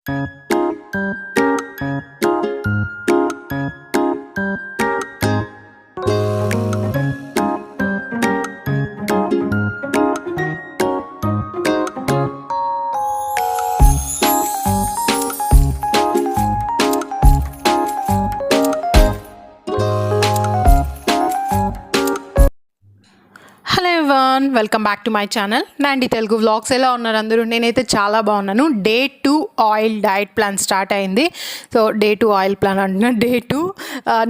Hello everyone, welcome back to my channel Nandi Telugu vlogs. ఎలా ఉన్నారు అందరూ? నేనైతే చాలా బాగున్నాను. Day 2 oil diet plan start అయింది. సో డే 2 ఆయిల్ ప్లాన్ అంటున్నా, day 2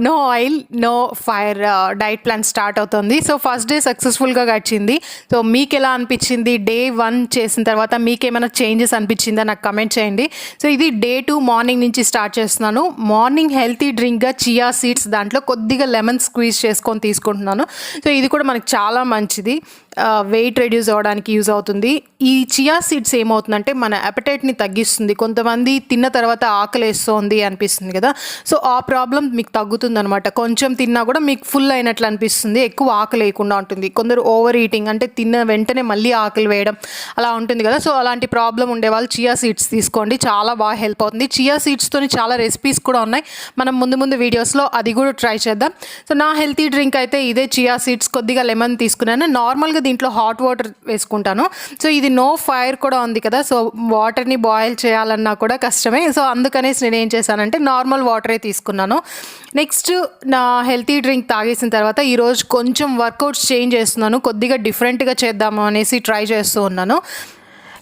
no oil no fire diet plan start అవుతుంది. సో ఫస్ట్ డే సక్సెస్ఫుల్గా గడిచింది. సో మీకు ఎలా అనిపించింది? డే 1 చేసిన తర్వాత మీకేమైనా చేంజెస్ అనిపించిందా నాకు కమెంట్ చేయండి. సో ఇది డే 2 మార్నింగ్ నుంచి స్టార్ట్ చేస్తున్నాను. మార్నింగ్ హెల్తీ డ్రింక్గా చియా సీడ్స్, దాంట్లో కొద్దిగా లెమన్ స్క్వీజ్ చేసుకొని తీసుకుంటున్నాను. సో ఇది కూడా మనకి చాలా మంచిది, వెయిట్ రెడ్యూస్ అవ్వడానికి యూజ్ అవుతుంది. ఈ చియా సీడ్స్ ఏమవుతుందంటే మన అపెటైట్ని తగ్గిస్తుంది. కొంతమంది తిన్న తర్వాత ఆకలి వేస్తుంది అనిపిస్తుంది కదా, సో ఆ ప్రాబ్లం మీకు తగ్గుతుంది అనమాట. కొంచెం తిన్నా కూడా మీకు ఫుల్ అయినట్లు అనిపిస్తుంది, ఎక్కువ ఆకలి వేయకుండా ఉంటుంది. కొందరు ఓవర్ ఈటింగ్, అంటే తిన్న వెంటనే మళ్ళీ ఆకలి వేయడం అలా ఉంటుంది కదా, సో అలాంటి ప్రాబ్లం ఉండే వాళ్ళు చియా సీడ్స్ తీసుకోండి, చాలా బాగా హెల్ప్ అవుతుంది. చియా సీడ్స్తో చాలా రెసిపీస్ కూడా ఉన్నాయి, మనం ముందు వీడియోస్లో అది కూడా ట్రై చేద్దాం. సో నా హెల్తీ డ్రింక్ అయితే ఇదే చియా సీడ్స్, కొద్దిగా లెమన్ తీసుకున్నాను. నార్మల్గా దీంట్లో హాట్ వాటర్ వేసుకుంటాను. సో ఇది నో ఫైర్ కూడా ఉంది కదా, సో వాటర్ని బాయిల్ చేయాలన్నా కూడా కష్టమే. సో అందుకనేసి నేను ఏం చేశానంటే నార్మల్ వాటరే తీసుకున్నాను. నెక్స్ట్ నా హెల్తీ డ్రింక్ తాగేసిన తర్వాత ఈరోజు కొంచెం వర్కౌట్స్ చేంజ్ చేస్తున్నాను, కొద్దిగా డిఫరెంట్గా చేద్దాము అనేసి ట్రై చేస్తూ ఉన్నాను.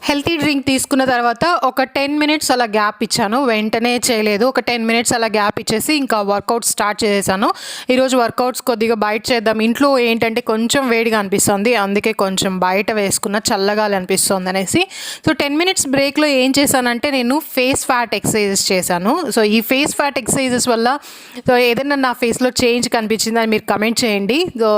హెల్తీ డ్రింక్ తీసుకున్న తర్వాత ఒక 10 మినిట్స్ అలా గ్యాప్ ఇచ్చాను, వెంటనే చేయలేదు. ఒక 10 మినిట్స్ అలా గ్యాప్ ఇచ్చేసి ఇంకా వర్కౌట్ స్టార్ట్ చేసేసాను. ఈరోజు వర్కౌట్స్ కొద్దిగా బయట చేద్దాం, ఇంట్లో ఏంటంటే కొంచెం వేడిగా అనిపిస్తుంది, అందుకే కొంచెం బయట వేసుకున్న చల్లగా అనిపిస్తుంది అనేసి. సో 10 మినిట్స్ బ్రేక్లో ఏం చేశానంటే నేను ఫేస్ ఫ్యాట్ ఎక్సర్సైజెస్ చేశాను. సో ఈ ఫేస్ ఫ్యాట్ ఎక్సర్సైజెస్ వల్ల సో ఏదైనా నా ఫేస్లో చేంజ్ కనిపించిందని మీరు కమెంట్ చేయండి. సో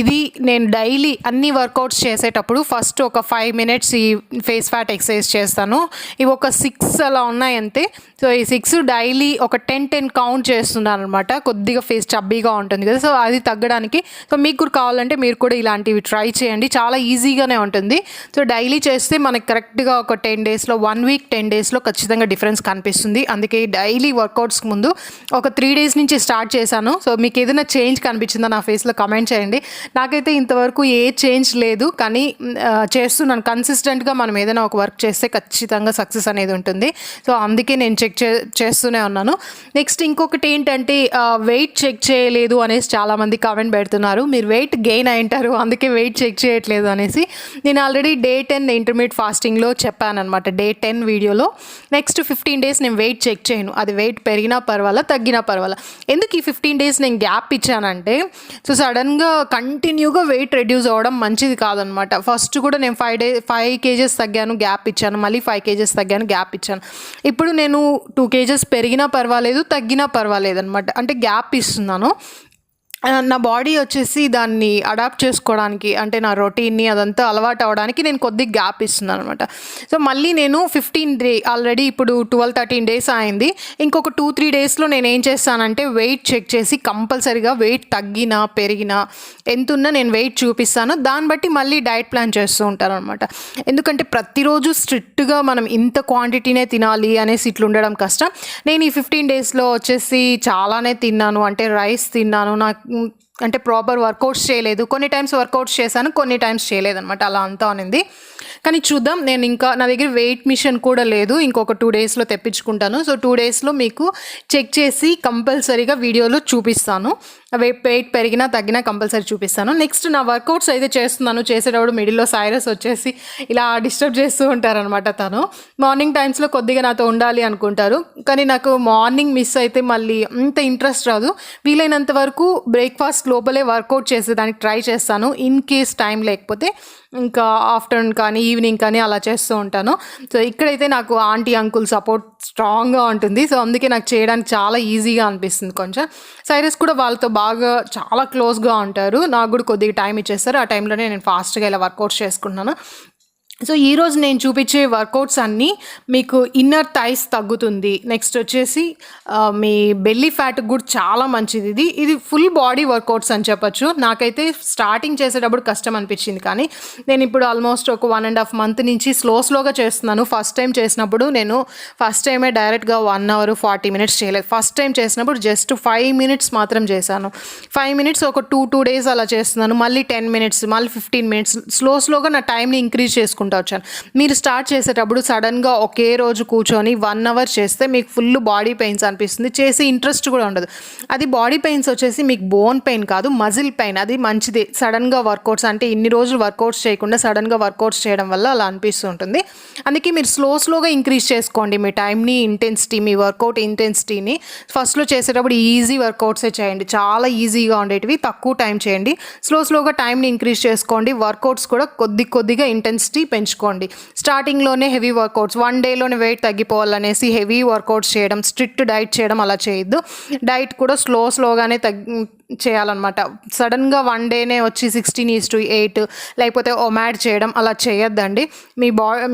ఇది నేను డైలీ అన్ని వర్కౌట్స్ చేసేటప్పుడు ఫస్ట్ ఒక 5 మినిట్స్ ఈ ఫేస్ ఫ్యాట్ ఎక్సర్సైజ్ చేస్తాను. ఇవి ఒక 6 అలా ఉన్నాయి అంతే. సో ఈ 6 డైలీ ఒక 10 కౌంట్ చేస్తున్నాను అనమాట. కొద్దిగా ఫేస్ చబ్బీగా ఉంటుంది కదా, సో అది తగ్గడానికి. సో మీకు కూడా కావాలంటే మీరు కూడా ఇలాంటివి ట్రై చేయండి, చాలా ఈజీగానే ఉంటుంది. సో డైలీ చేస్తే మనకి కరెక్ట్గా ఒక 10 డేస్లో 1 వీక్ 10 డేస్లో ఖచ్చితంగా డిఫరెన్స్ కనిపిస్తుంది. అందుకే డైలీ వర్కౌట్స్కి ముందు ఒక 3 డేస్ నుంచి స్టార్ట్ చేశాను. సో మీకు ఏదైనా చేంజ్ కనిపించిందో నా ఫేస్లో కమెంట్ చేయండి. నాకైతే ఇంతవరకు ఏ చేంజ్ లేదు, కానీ చేస్తున్నాను కన్సిస్టెంట్గా. మనం ఏదైనా ఒక వర్క్ చేస్తే ఖచ్చితంగా సక్సెస్ అనేది ఉంటుంది. సో అందుకే నేను చేస్తూనే ఉన్నాను. నెక్స్ట్ ఇంకొకటి ఏంటంటే వెయిట్ చెక్ చేయలేదు అనేసి చాలామంది కామెంట్ పెడుతున్నారు. మీరు వెయిట్ గెయిన్ అయింటారు, అందుకే వెయిట్ చెక్ చేయట్లేదు అనేసి. నేను ఆల్రెడీ డే 10 ఇంటర్మీడియట్ ఫాస్టింగ్లో చెప్పాను అనమాట, డే 10 వీడియోలో. నెక్స్ట్ 15 డేస్ నేను వెయిట్ చెక్ చేయను, అది వెయిట్ పెరిగినా పర్వాలా తగ్గినా పర్వాలా. ఎందుకు ఈ 15 డేస్ నేను గ్యాప్ ఇచ్చానంటే, సో సడన్గా కంటిన్యూగా వెయిట్ రెడ్యూస్ అవ్వడం మంచిది కాదనమాట. ఫస్ట్ కూడా నేను 5 కేజెస్ తగ్గాను, గ్యాప్ ఇచ్చాను, మళ్ళీ 5 కేజెస్ తగ్గాను, గ్యాప్ ఇచ్చాను. ఇప్పుడు నేను 2 కేజెస్ పెరిగినా పర్వాలేదు, తగ్గినా పర్వాలేదు అనమాట, అంటే గ్యాప్ ఇస్తున్నాను. నా బాడీ వచ్చేసి దాన్ని అడాప్ట్ చేసుకోవడానికి, అంటే నా రొటీన్ని అదంతా అలవాటు అవ్వడానికి నేను కొద్దిగా గ్యాప్ ఇస్తున్నాను అనమాట. సో మళ్ళీ నేను 15 డే ఆల్రెడీ ఇప్పుడు 12-13 డేస్ అయింది. ఇంకొక 2-3 డేస్లో నేను ఏం చేస్తానంటే వెయిట్ చెక్ చేసి కంపల్సరీగా వెయిట్ తగ్గినా పెరిగినా ఎంతున్నా నేను వెయిట్ చూపిస్తాను. దాన్ని బట్టి మళ్ళీ డైట్ ప్లాన్ చేస్తూ ఉంటాను అనమాట. ఎందుకంటే ప్రతిరోజు స్ట్రిక్ట్గా మనం ఇంత క్వాంటిటీనే తినాలి అనేసి ఇట్లా ఉండడం కష్టం. నేను ఈ 15 డేస్లో వచ్చేసి చాలానే తిన్నాను, అంటే రైస్ తిన్నాను, నాకు అంటే ప్రాపర్ వర్కౌట్స్ చేయలేదు. కొన్ని టైమ్స్ వర్కౌట్స్ చేశాను, కొన్ని టైమ్స్ చేయలేదన్నమాట, అలా అంతా అనింది. కానీ చూద్దాం, నేను ఇంకా నా దగ్గర వెయిట్ మిషన్ కూడా లేదు, ఇంకొక 2 డేస్లో తెప్పించుకుంటాను. సో 2 డేస్లో మీకు చెక్ చేసి కంపల్సరీగా వీడియోలో చూపిస్తాను. వెయిట్ పెరిగినా తగ్గినా కంపల్సరీ చూపిస్తాను. నెక్స్ట్ నా వర్కౌట్స్ అయితే చేస్తున్నాను, చేసేటప్పుడు మిడిల్లో సైరస్ వచ్చేసి ఇలా డిస్టర్బ్ చేస్తూ ఉంటారనమాట. తను మార్నింగ్ టైమ్స్లో కొద్దిగా నాతో ఉండాలి అనుకుంటారు, కానీ నాకు మార్నింగ్ మిస్ అయితే మళ్ళీ అంత ఇంట్రెస్ట్ రాదు. వీలైనంత వరకు బ్రేక్ఫాస్ట్ లోపలే వర్కౌట్ చేసేదానికి ట్రై చేస్తాను. ఇన్ కేస్ టైం లేకపోతే ఇంకా ఆఫ్టర్నూన్ కానీ ఈవినింగ్ కానీ అలా చేస్తూ ఉంటాను. సో ఇక్కడైతే నాకు ఆంటీ అంకుల్ సపోర్ట్ స్ట్రాంగ్గా ఉంటుంది, సో అందుకే నాకు చేయడానికి చాలా ఈజీగా అనిపిస్తుంది. కొంచెం సైరస్ కూడా వాళ్ళతో బాగా చాలా క్లోజ్గా ఉంటారు, నాకు కూడా కొద్దిగా టైం ఇచ్చేస్తారు. ఆ టైంలోనే నేను ఫాస్ట్గా ఇలా వర్కౌట్స్ చేసుకుంటున్నాను. సో ఈరోజు నేను చూపించే వర్కౌట్స్ అన్నీ మీకు ఇన్నర్ థైస్ తగ్గుతుంది. నెక్స్ట్ వచ్చేసి మీ బెల్లీ ఫ్యాట్కి కూడా చాలా మంచిది. ఇది ఫుల్ బాడీ వర్కౌట్స్ అని చెప్పొచ్చు. నాకైతే స్టార్టింగ్ చేసేటప్పుడు కష్టం అనిపించింది, కానీ నేను ఇప్పుడు ఆల్మోస్ట్ ఒక 1.5 మంత్ నుంచి స్లోగా చేస్తున్నాను. ఫస్ట్ టైం చేసినప్పుడు నేను ఫస్ట్ టైమే డైరెక్ట్గా 1 అవర్ 40 మినిట్స్ చేయలేదు. ఫస్ట్ టైం చేసినప్పుడు జస్ట్ 5 మినిట్స్ మాత్రం చేశాను. 5 మినిట్స్ ఒక 2 డేస్ అలా చేస్తున్నాను. మళ్ళీ 10 మినిట్స్, మళ్ళీ 15 మినిట్స్ స్లోగా నా టైంని ఇంక్రీజ్ చేసుకుంటూ వచ్చాను. మీరు స్టార్ట్ చేసేటప్పుడు సడన్గా ఒకే రోజు కూర్చొని 1 అవర్ చేస్తే మీకు ఫుల్ బాడీ పెయిన్స్ అనిపిస్తుంది, చేసే ఇంట్రెస్ట్ కూడా ఉండదు. అది బాడీ పెయిన్స్ వచ్చేసి మీకు బోన్ పెయిన్ కాదు, మజిల్ పెయిన్. అది మంచిది. సడన్గా వర్కౌట్స్ అంటే ఇన్ని రోజులు వర్కౌట్స్ చేయకుండా సడన్గా వర్కౌట్స్ చేయడం వల్ల అలా అనిపిస్తుంటుంది. అందుకే మీరు స్లోగా ఇంక్రీజ్ చేసుకోండి మీ టైంని, ఇంటెన్సిటీ, మీ వర్కౌట్ ఇంటెన్సిటీని. ఫస్ట్లో చేసేటప్పుడు ఈజీ వర్కౌట్సే చేయండి, చాలా ఈజీగా ఉండేటివి, తక్కువ టైం చేయండి. స్లోగా టైంని ఇంక్రీజ్ చేసుకోండి. వర్కౌట్స్ కూడా కొద్దిగా ఇంటెన్సిటీ పెంచుకోండి. స్టార్టింగ్లోనే హెవీ వర్కౌట్స్, 1 డేలోనే వెయిట్ తగ్గిపోవాలనేసి హెవీ వర్కౌట్స్ చేయడం, స్ట్రిక్ట్ డైట్ చేయడం అలా చేయొద్దు. డైట్ కూడా స్లోగానే చేయాలన్నమాట. సడన్గా 1 డేనే వచ్చి 16:8 లేకపోతే ఒమాడ్ చేయడం అలా చేయొద్దండి.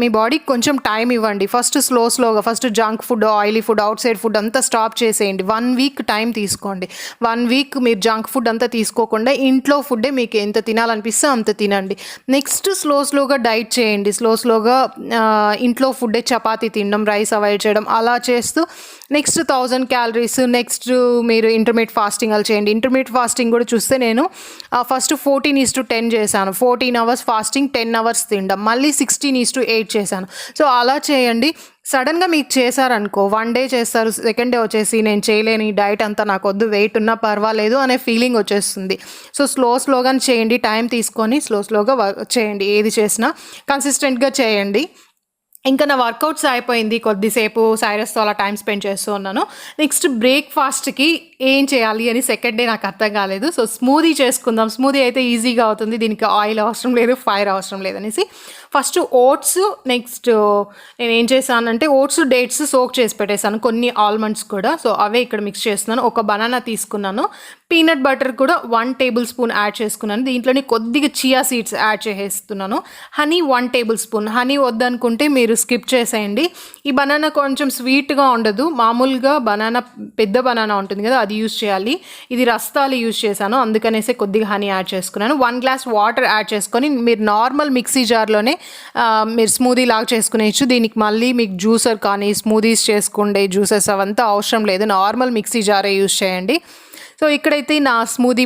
మీ బాడీకి కొంచెం టైం ఇవ్వండి. ఫస్ట్ స్లోగా first junk food, oily food, out side food అంతా స్టాప్ చేసేయండి. 1 వీక్ టైం తీసుకోండి. 1 వీక్ మీరు జంక్ ఫుడ్ అంతా తీసుకోకుండా ఇంట్లో ఫుడ్డే మీకు ఎంత తినాలనిపిస్తే అంత తినండి. నెక్స్ట్ స్లోగా డైట్ చేయండి. స్లోగా ఇంట్లో ఫుడ్డే, చపాతీ తినడం, రైస్ అవాయిడ్ చేయడం అలా చేస్తూ నెక్స్ట్ 1000 క్యాలరీస్. నెక్స్ట్ మీరు ఇంటర్మీడియట్ ఫాస్టింగ్ అలా చేయండి. ఇంటర్మీడియట్ ఫాస్టింగ్ కూడా చూస్తే నేను ఫస్ట్ 14:10 చేశాను. 14 అవర్స్ ఫాస్టింగ్, 10 అవర్స్ తినడం, మళ్ళీ 16:8 చేశాను. సో అలా చేయండి. సడన్గా మీకు చేశారనుకో, 1 డే చేస్తారు, సెకండ్ డే వచ్చేసి నేను చేయలేని, డైట్ అంతా నాకు వద్దు, వెయిట్ ఉన్నా పర్వాలేదు అనే ఫీలింగ్ వచ్చేస్తుంది. సో స్లోగానే చేయండి. టైం తీసుకొని స్లోగా చేయండి. ఏది చేసినా కన్సిస్టెంట్గా చేయండి. ఇంకా నా వర్కౌట్స్ అయిపోయింది. కొద్దిసేపు సైరస్తో అలా టైం స్పెండ్ చేస్తూ ఉన్నాను. నెక్స్ట్ బ్రేక్ఫాస్ట్కి ఏం చేయాలి అని సెకండ్ డే నాకు అర్థం కాలేదు. సో స్మూదీ చేసుకుందాం. స్మూదీ అయితే ఈజీగా అవుతుంది, దీనికి ఆయిల్ అవసరం లేదు, ఫైర్ అవసరం లేదనేసి ఫస్ట్ ఓట్స్, నెక్స్ట్ నేను ఏం చేశానంటే ఓట్స్, డేట్స్ సోక్ చేసి పెట్టేశాను, కొన్ని ఆల్మండ్స్ కూడా. సో అవే ఇక్కడ మిక్స్ చేస్తున్నాను. ఒక బనానా తీసుకున్నాను. పీనట్ బటర్ కూడా 1 టేబుల్ స్పూన్ యాడ్ చేసుకున్నాను. దీంట్లోని కొద్దిగా చియా సీడ్స్ యాడ్ చేసేస్తున్నాను. Honey 1 table spoon. హనీ వద్దనుకుంటే మీరు స్కిప్ చేసేయండి. ఈ బనానా కొంచెం స్వీట్గా ఉండదు. మామూలుగా బనానా, పెద్ద బనానా ఉంటుంది కదా, అది యూస్ చేయాలి. ఇది రస్తాలు యూస్ చేశాను, అందుకనేసి కొద్దిగా హనీ యాడ్ చేసుకున్నాను. 1 గ్లాస్ వాటర్ యాడ్ చేసుకొని మీరు నార్మల్ మిక్సీ జార్లోనే మీరు స్మూదీ లాగా చేసుకునేచ్చు. దీనికి మళ్ళీ మీకు జ్యూసర్ కానీ స్మూదీస్ చేసుకుండే జ్యూసెస్ అవంతా అవసరం లేదు, నార్మల్ మిక్సీ జారే యూస్ చేయండి. సో ఇక్కడైతే నా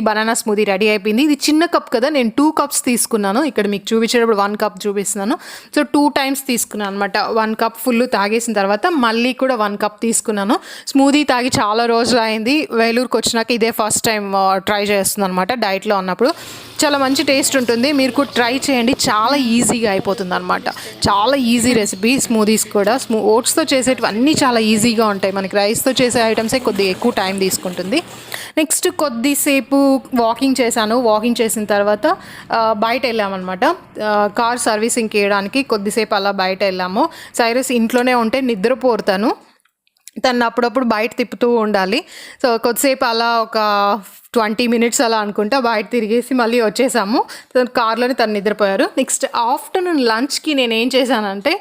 బనానా స్మూదీ రెడీ అయిపోయింది. ఇది చిన్న కప్ కదా, నేను 2 కప్స్ తీసుకున్నాను. ఇక్కడ మీకు చూపించేటప్పుడు 1 కప్ చూపిస్తున్నాను. సో 2 టైమ్స్ తీసుకున్నాను అనమాట. 1 కప్ ఫుల్ తాగేసిన తర్వాత మళ్ళీ కూడా 1 కప్ తీసుకున్నాను. స్మూదీ తాగి చాలా రోజులు అయింది. వేలూరుకి వచ్చినాక ఇదే ఫస్ట్ టైం ట్రై చేస్తున్నాను అనమాట. డైట్లో ఉన్నప్పుడు చాలా మంచి టేస్ట్ ఉంటుంది. మీరు కూడా ట్రై చేయండి, చాలా ఈజీగా అయిపోతుంది అనమాట. చాలా ఈజీ రెసిపీ. స్మూదీస్ కూడా ఓట్స్తో చేసేటివి అన్నీ చాలా ఈజీగా ఉంటాయి. మనకి రైస్తో చేసే ఐటమ్సే కొద్దిగా ఎక్కువ టైం తీసుకుంటుంది. నెక్స్ట్ కొద్దిసేపు వాకింగ్ చేశాను. వాకింగ్ చేసిన తర్వాత బయట వెళ్ళామన్నమాట. కార్ సర్వీసింగ్కి వేయడానికి కొద్దిసేపు అలా బయట వెళ్ళాము. సైరస్ ఇంట్లోనే ఉంటే నిద్రపోతాను, తను అప్పుడప్పుడు బయట తిప్పుతూ ఉండాలి. సో కొద్దిసేపు అలా ఒక 20 మినిట్స్ అలా అనుకుంటా బయట తిరిగేసి మళ్ళీ వచ్చేసాము. కార్లోనే తను నిద్రపోయారు. నెక్స్ట్ ఆఫ్టర్నూన్ లంచ్కి నేను ఏం చేశానంటే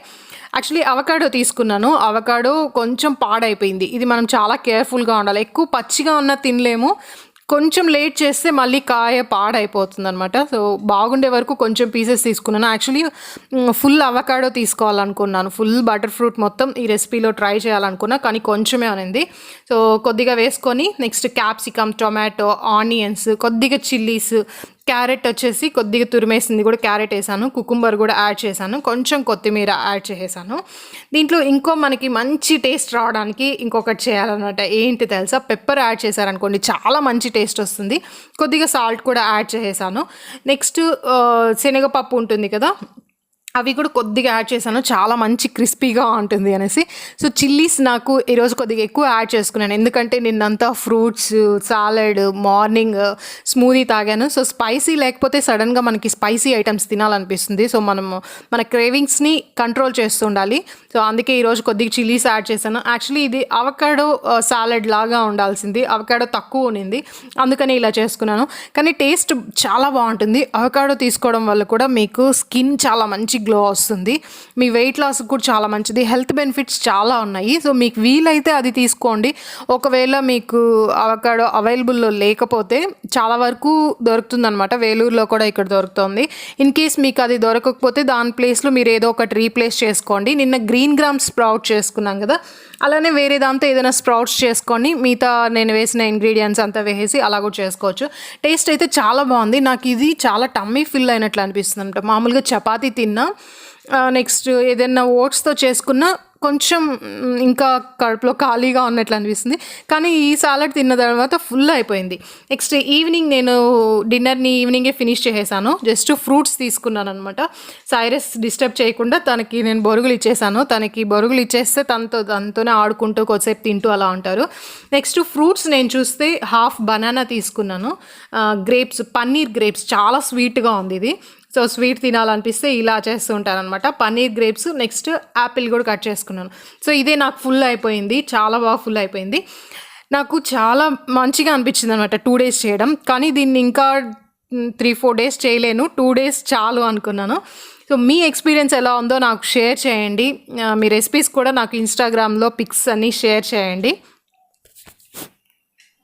యాక్చువల్లీ అవకాడో తీసుకున్నాను. అవకాడో కొంచెం పాడైపోయింది. ఇది మనం చాలా కేర్ఫుల్గా ఉండాలి. ఎక్కువ పచ్చిగా ఉన్న తినలేము, కొంచెం లేట్ చేస్తే మళ్ళీ కాయ పాడైపోతుంది అనమాట. సో బాగుండే వరకు కొంచెం పీసెస్ తీసుకున్నాను. యాక్చువల్లీ ఫుల్ అవకాడో తీసుకోవాలనుకున్నాను, ఫుల్ బటర్ ఫ్రూట్ మొత్తం ఈ రెసిపీలో ట్రై చేయాలనుకున్నా, కానీ కొంచెమే అనింది. సో కొద్దిగా వేసుకొని నెక్స్ట్ క్యాప్సికమ్, టొమాటో, ఆనియన్స్, కొద్దిగా చిల్లీస్, క్యారెట్ వచ్చేసి కొద్దిగా తురిమేసింది కూడా క్యారెట్ వేసాను, కుకుంబర్ కూడా యాడ్ చేశాను, కొంచెం కొత్తిమీర యాడ్ చేసేసాను. దీంట్లో ఇంకో మనకి మంచి టేస్ట్ రావడానికి ఇంకొకటి చేయాలన్నమాట. ఏంటి తెలుసా, పెప్పర్ యాడ్ చేశారనుకోండి చాలా మంచి టేస్ట్ వస్తుంది. కొద్దిగా సాల్ట్ కూడా యాడ్ చేసేసాను. నెక్స్ట్ శనగపప్పు ఉంటుంది కదా, అవి కూడా కొద్దిగా యాడ్ చేశాను, చాలా మంచి క్రిస్పీగా ఉంటుంది అనేసి. సో చిల్లీస్ నాకు ఈరోజు కొద్దిగా ఎక్కువ యాడ్ చేసుకున్నాను, ఎందుకంటే నిన్నంతా ఫ్రూట్స్, సాలడ్, మార్నింగ్ స్మూదీ తాగాను. సో స్పైసీ లేకపోతే సడన్గా మనకి స్పైసీ ఐటమ్స్ తినాలనిపిస్తుంది. సో మన క్రేవింగ్స్ని కంట్రోల్ చేస్తూ ఉండాలి. సో అందుకే ఈరోజు కొద్దిగా చిల్లీస్ యాడ్ చేశాను. యాక్చువల్లీ ఇది అవకాడో సాలడ్ లాగా ఉండాల్సింది, అవకాడో తక్కువ ఉన్నింది, అందుకని ఇలా చేసుకున్నాను. కానీ టేస్ట్ చాలా బాగుంటుంది. అవకాడో తీసుకోవడం వల్ల కూడా మీకు స్కిన్ చాలా మంచిగా గ్లో వస్తుంది. మీ వెయిట్ లాస్కి కూడా చాలా మంచిది. హెల్త్ బెనిఫిట్స్ చాలా ఉన్నాయి. సో మీకు వీలైతే అది తీసుకోండి. ఒకవేళ మీకు అవకాడో అవైలబుల్లో లేకపోతే చాలా వరకు దొరుకుతుందనమాట. వేలూరులో కూడా ఇక్కడ దొరుకుతుంది. ఇన్ కేస్ మీకు అది దొరకకపోతే దాని ప్లేస్లో మీరు ఏదో ఒకటి రీప్లేస్ చేసుకోండి. నిన్న గ్రీన్ గ్రామ్ స్ప్రౌట్ చేసుకున్నాం కదా, అలానే వేరే దాంతో ఏదైనా స్ప్రౌట్స్ చేసుకొని మిగతా నేను వేసిన ఇంగ్రీడియంట్స్ అంతా వేసి అలా కూడా చేసుకోవచ్చు. టేస్ట్ అయితే చాలా బాగుంది. నాకు ఇది చాలా టమ్మీ ఫిల్ అయినట్లు అనిపిస్తుంది అనమాట. మామూలుగా చపాతీ తిన్నా, నెక్స్ట్ ఏదైనా ఓట్స్తో చేసుకున్న కొంచెం ఇంకా కడుపులో ఖాళీగా ఉన్నట్లు అనిపిస్తుంది. కానీ ఈ సాలడ్ తిన్న తర్వాత ఫుల్ అయిపోయింది. నెక్స్ట్ ఈవినింగ్ నేను డిన్నర్ని ఈవినింగే ఫినిష్ చేసేసాను. జస్ట్ ఫ్రూట్స్ తీసుకున్నాను అనమాట. సైరస్ డిస్టర్బ్ చేయకుండా తనకి నేను బొరుగులు ఇచ్చేసాను. తనకి బొరుగులు ఇచ్చేస్తే తనతోనే ఆడుకుంటూ కొద్దిసేపు తింటూ అలా ఉంటారు. నెక్స్ట్ ఫ్రూట్స్ నేను చూస్తే హాఫ్ బనానా తీసుకున్నాను. గ్రేప్స్, పన్నీర్ గ్రేప్స్, చాలా స్వీట్గా ఉంది ఇది. సో స్వీట్ తినాలనిపిస్తే ఇలా చేస్తూ ఉంటానన్నమాట. పన్నీర్ గ్రేప్స్, నెక్స్ట్ యాపిల్ కూడా కట్ చేసుకున్నాను. సో ఇదే నాకు ఫుల్ అయిపోయింది. చాలా బాగా ఫుల్ అయిపోయింది. నాకు చాలా మంచిగా అనిపించింది అనమాట 2 days చేయడం. కానీ దీన్ని ఇంకా 3-4 days చేయలేను. 2 days చాలు అనుకున్నాను. సో మీ ఎక్స్పీరియన్స్ ఎలా ఉందో నాకు షేర్ చేయండి. మీ రెసిపీస్ కూడా నాకు ఇన్స్టాగ్రామ్లో పిక్స్ అన్నీ షేర్ చేయండి.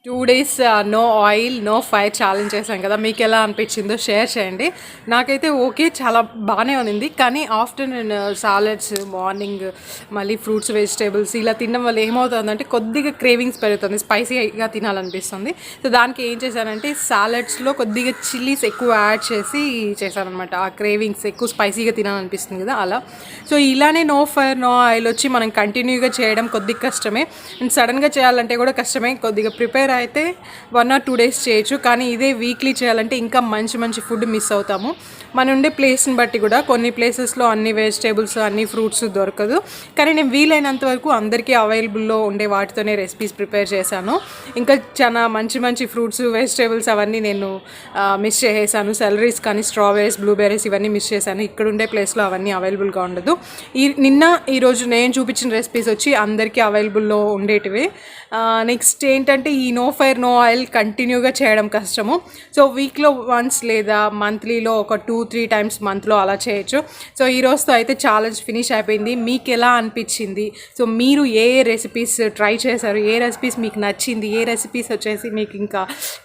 2 days no oil no fire challenge చేశాం కదా, మీకు ఎలా అనిపించిందో షేర్ చేయండి. నాకైతే ఓకే, చాలా బాగానే ఉంది. కానీ ఆఫ్టర్నూన్ సాలెడ్స్, మార్నింగ్ మళ్ళీ ఫ్రూట్స్, వెజిటేబుల్స్ ఇలా తినడం వల్ల ఏమవుతుందంటే కొద్దిగా క్రేవింగ్స్ పెరుగుతుంది, స్పైసీగా తినాలనిపిస్తుంది. సో దానికి ఏం చేశానంటే సాలెడ్స్లో కొద్దిగా చిల్లీస్ ఎక్కువ యాడ్ చేసి చేశానమాట. ఆ క్రేవింగ్స్ ఎక్కువ స్పైసీగా తినాలనిపిస్తుంది కదా అలా. సో ఇలానే నో ఫైర్ నో ఆయిల్ వచ్చి మనం కంటిన్యూగా చేయడం కొద్దిగా కష్టమే, అండ్ సడన్గా చేయాలంటే కూడా కష్టమే. కొద్దిగా ప్రిపేర్ అయితే 1 or 2 days చేయొచ్చు. కానీ ఇదే వీక్లీ చేయాలంటే ఇంకా మంచి ఫుడ్ మిస్ అవుతాము. మన ఉండే ప్లేస్ని బట్టి కూడా కొన్ని ప్లేసెస్లో అన్ని వెజిటేబుల్స్, అన్ని ఫ్రూట్స్ దొరకదు. కానీ నేను వీలైనంత వరకు అందరికీ అవైలబుల్లో ఉండే వాటితోనే రెసిపీస్ ప్రిపేర్ చేశాను. ఇంకా చాలా మంచి ఫ్రూట్స్, వెజిటేబుల్స్ అవన్నీ నేను మిస్ చేసేసాను. సెలరీస్ కానీ, స్ట్రాబెర్రీస్, బ్లూబెర్రీస్ ఇవన్నీ మిస్ చేశాను. ఇక్కడ ఉండే ప్లేస్లో అవన్నీ అవైలబుల్గా ఉండదు. ఈరోజు నేను చూపించిన రెసిపీస్ వచ్చి అందరికీ అవైలబుల్లో ఉండేటివి. నెక్స్ట్ ఏంటంటే ఈ నో ఫైర్ నో ఆయిల్ కంటిన్యూగా చేయడం కష్టము. సో వీక్లో వన్స్ లేదా మంత్లీలో ఒక 2-3 times మంత్లో అలా చేయొచ్చు. సో ఈ రోజుతో అయితే ఛాలెంజ్ ఫినిష్ అయిపోయింది. మీకు ఎలా అనిపించింది? సో మీరు ఏ రెసిపీస్ ట్రై చేశారు? ఏ రెసిపీస్ మీకు నచ్చింది? ఏ రెసిపీస్ వచ్చేసి మీకు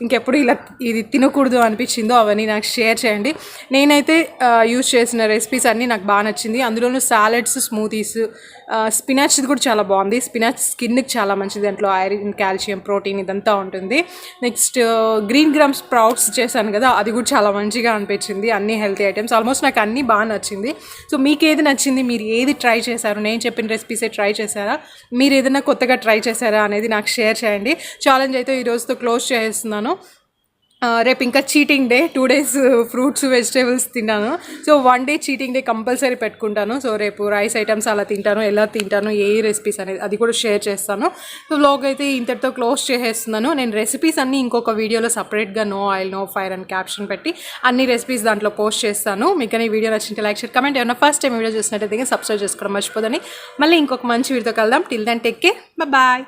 ఇంకెప్పుడు ఇలా ఇది తినకూడదు అనిపించిందో అవన్నీ నాకు షేర్ చేయండి. నేనైతే యూజ్ చేసిన రెసిపీస్ అన్నీ నాకు బాగా నచ్చింది. అందులోనూ సాలెడ్స్, స్మూతీస్, స్పినాచ్ కూడా చాలా బాగుంది. స్పినాచ్ స్కిన్కి చాలా మంచిది, దాంట్లో ఐరన్, కాల్షియం, ప్రోటీన్ ఇదంతా ఉంటుంది. నెక్స్ట్ గ్రీన్ గ్రామ్ స్ప్రౌట్స్ చేశాను కదా, అది కూడా చాలా మంచిగా అనిపించింది. అన్ని హెల్తీ ఐటమ్స్ ఆల్మోస్ట్ నాకు అన్నీ బాగా నచ్చింది. సో మీకు ఏది నచ్చింది? మీరు ఏది ట్రై చేశారు? నేను చెప్పిన రెసిపీసే ట్రై చేశారా? మీరు ఏదైనా కొత్తగా ట్రై చేశారా అనేది నాకు షేర్ చేయండి. ఛాలెంజ్ అయితే ఈ రోజుతో క్లోజ్ చేస్తున్నాను. రేపు ఇంకా cheating day, 2 days fruits, vegetables తింటాను. So 1 day cheating day compulsory పెట్టుకుంటాను. సో రేపు రైస్ ఐటమ్స్ అలా తింటాను, ఎలా తింటాను, ఏ రెసిపీస్ అనేది అది కూడా షేర్ చేస్తాను. సో వ్లాగ్ అయితే ఇంతటితో క్లోజ్ చేసేస్తున్నాను. నేను రెసిపీస్ అన్నీ ఇంకొక వీడియోలో సపరేట్గా నో ఆయిల్ నో ఫైర్ అని క్యాప్షన్ పెట్టి అన్ని రెసిపీస్ దాంట్లో పోస్ట్ చేస్తాను. మీకు ఈ వీడియో నచ్చింటే లైక్, షేర్, కమెంట్. ఏమైనా ఫస్ట్ టైం వీడియో చూసినట్టయితే సబ్స్క్రైబ్ చేసుకోవడం మర్చిపోదని. మళ్ళీ ఇంకొక మంచి వీడియోతో కలుద్దాం. Till then take care, bye.